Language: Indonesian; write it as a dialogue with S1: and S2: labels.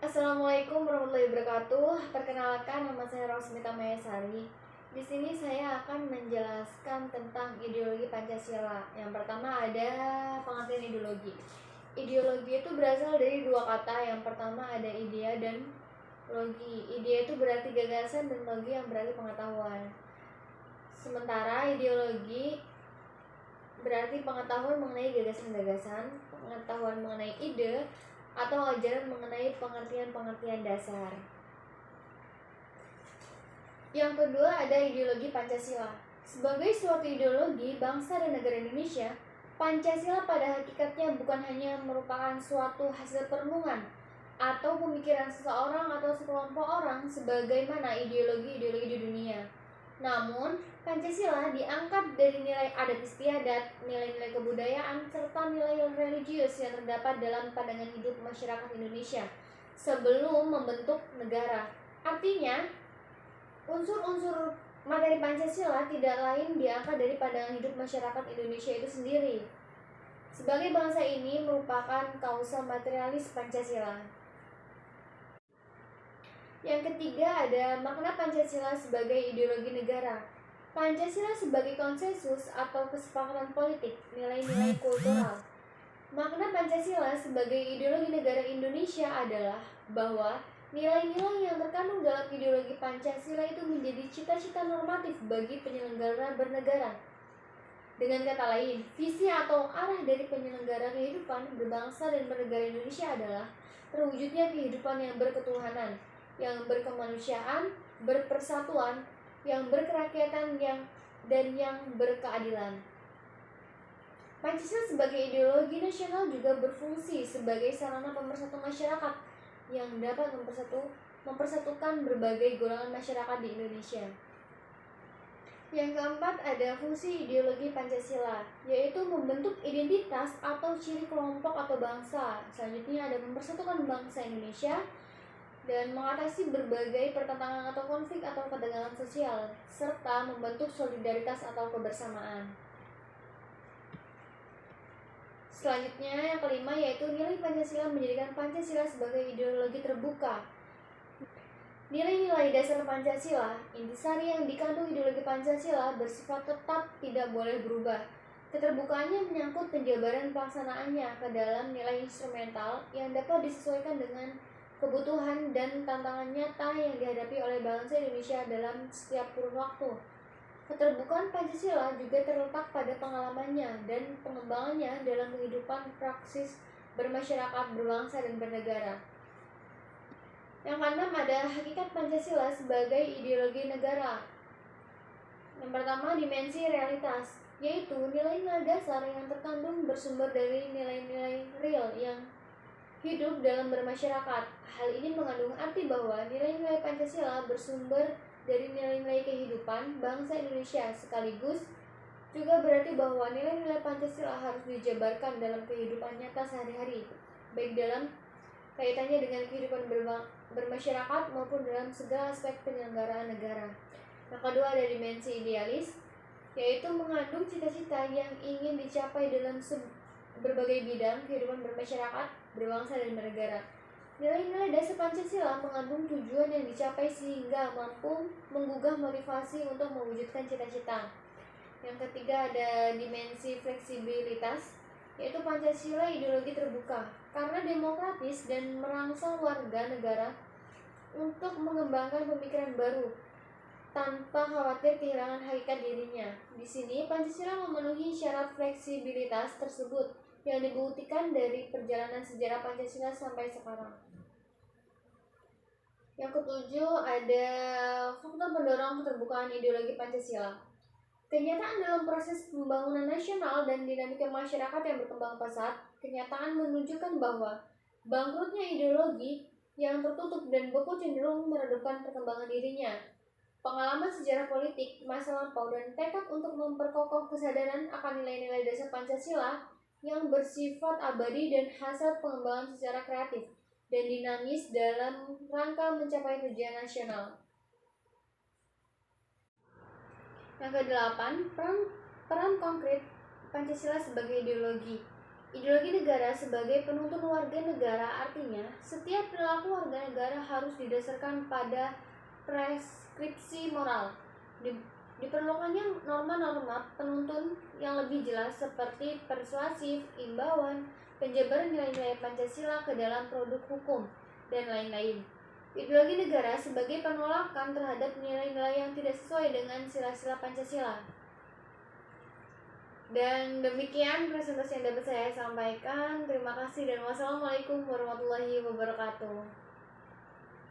S1: Assalamualaikum warahmatullahi wabarakatuh. Perkenalkan, nama saya Rosmita Mayasari. Di sini saya akan menjelaskan tentang ideologi Pancasila. Yang pertama ada pengertian ideologi. Ideologi itu berasal dari dua kata. Yang pertama ada idea dan logi. Idea itu berarti gagasan dan logi yang berarti pengetahuan. Sementara ideologi berarti pengetahuan mengenai gagasan-gagasan, pengetahuan mengenai ide, atau ajaran mengenai pengertian-pengertian dasar. Yang kedua ada ideologi Pancasila. Sebagai suatu ideologi bangsa dan negara Indonesia, Pancasila pada hakikatnya bukan hanya merupakan suatu hasil perenungan atau pemikiran seseorang atau sekelompok orang sebagaimana ideologi-ideologi di dunia. Namun, Pancasila diangkat dari nilai adat istiadat, nilai-nilai kebudayaan, serta nilai religius yang terdapat dalam pandangan hidup masyarakat Indonesia sebelum membentuk negara. Artinya, unsur-unsur materi Pancasila tidak lain diangkat dari pandangan hidup masyarakat Indonesia itu sendiri. Sebagai bangsa ini merupakan kausa materialis Pancasila. Yang ketiga ada makna Pancasila sebagai ideologi negara. Pancasila sebagai konsensus atau kesepakatan politik, nilai-nilai kultural. Makna Pancasila sebagai ideologi negara Indonesia adalah bahwa nilai-nilai yang terkandung dalam ideologi Pancasila itu menjadi cita-cita normatif bagi penyelenggara bernegara. Dengan kata lain, visi atau arah dari penyelenggara kehidupan berbangsa dan bernegara Indonesia adalah terwujudnya kehidupan yang berketuhanan, yang berkemanusiaan, berpersatuan, yang berkerakyatan, dan yang berkeadilan. Pancasila sebagai ideologi nasional juga berfungsi sebagai sarana pemersatu masyarakat yang dapat mempersatukan berbagai golongan masyarakat di Indonesia. Yang keempat ada fungsi ideologi Pancasila, yaitu membentuk identitas atau ciri kelompok atau bangsa. Selanjutnya ada mempersatukan bangsa Indonesia dan mengatasi berbagai pertentangan atau konflik atau ketegangan sosial, serta membentuk solidaritas atau kebersamaan. Selanjutnya yang kelima yaitu nilai Pancasila menjadikan Pancasila sebagai ideologi terbuka. Nilai-nilai dasar Pancasila, intisari yang dikandung ideologi Pancasila bersifat tetap tidak boleh berubah. Keterbukaannya menyangkut penjabaran pelaksanaannya ke dalam nilai instrumental yang dapat disesuaikan dengan kebutuhan dan tantangan nyata yang dihadapi oleh bangsa Indonesia dalam setiap kurun waktu. Keterbukaan Pancasila juga terletak pada pengalamannya dan pengembangannya dalam kehidupan praksis bermasyarakat, berbangsa, dan bernegara. Yang keenam ada hakikat Pancasila sebagai ideologi negara. Yang pertama, dimensi realitas, yaitu nilai-nilai dasar yang terkandung bersumber dari nilai-nilai real yang hidup dalam bermasyarakat. Hal ini mengandung arti bahwa nilai-nilai Pancasila bersumber dari nilai-nilai kehidupan bangsa Indonesia, sekaligus juga berarti bahwa nilai-nilai Pancasila harus dijabarkan dalam kehidupan nyata sehari-hari, baik dalam kaitannya dengan kehidupan bermasyarakat maupun dalam segala aspek penyelenggaraan negara. Yang kedua ada dimensi idealis, yaitu mengandung cita-cita yang ingin dicapai dalam berbagai bidang kehidupan bermasyarakat, berbangsa, dan bernegara. Nilai-nilai dasar Pancasila mengandung tujuan yang dicapai sehingga mampu menggugah motivasi untuk mewujudkan cita-cita. Yang ketiga ada dimensi fleksibilitas, yaitu Pancasila ideologi terbuka karena demokratis dan merangsang warga negara untuk mengembangkan pemikiran baru tanpa khawatir kehilangan hakikat dirinya. Di sini Pancasila memenuhi syarat fleksibilitas tersebut yang dibuktikan dari perjalanan sejarah Pancasila sampai sekarang. Yang ketujuh ada faktor pendorong keterbukaan ideologi Pancasila. Kenyataan dalam proses pembangunan nasional dan dinamika masyarakat yang berkembang pesat, kenyataan menunjukkan bahwa bangkrutnya ideologi yang tertutup dan beku cenderung meredupkan perkembangan dirinya. Pengalaman sejarah politik, masa lampau, dan tekad untuk memperkokoh kesadaran akan nilai-nilai dasar Pancasila yang bersifat abadi dan hasrat pengembangan secara kreatif dan dinamis dalam rangka mencapai tujuan nasional. Yang kedelapan, peran konkret Pancasila sebagai ideologi. Ideologi negara sebagai penuntun warga negara artinya setiap perilaku warga negara harus didasarkan pada preskripsi moral. Diperlukannya norma-norma penuntun yang lebih jelas seperti persuasif, imbauan, penjabaran nilai-nilai Pancasila ke dalam produk hukum, dan lain-lain. Ideologi negara sebagai penolakan terhadap nilai-nilai yang tidak sesuai dengan sila-sila Pancasila. Dan demikian presentasi yang dapat saya sampaikan. Terima kasih dan wassalamualaikum warahmatullahi wabarakatuh.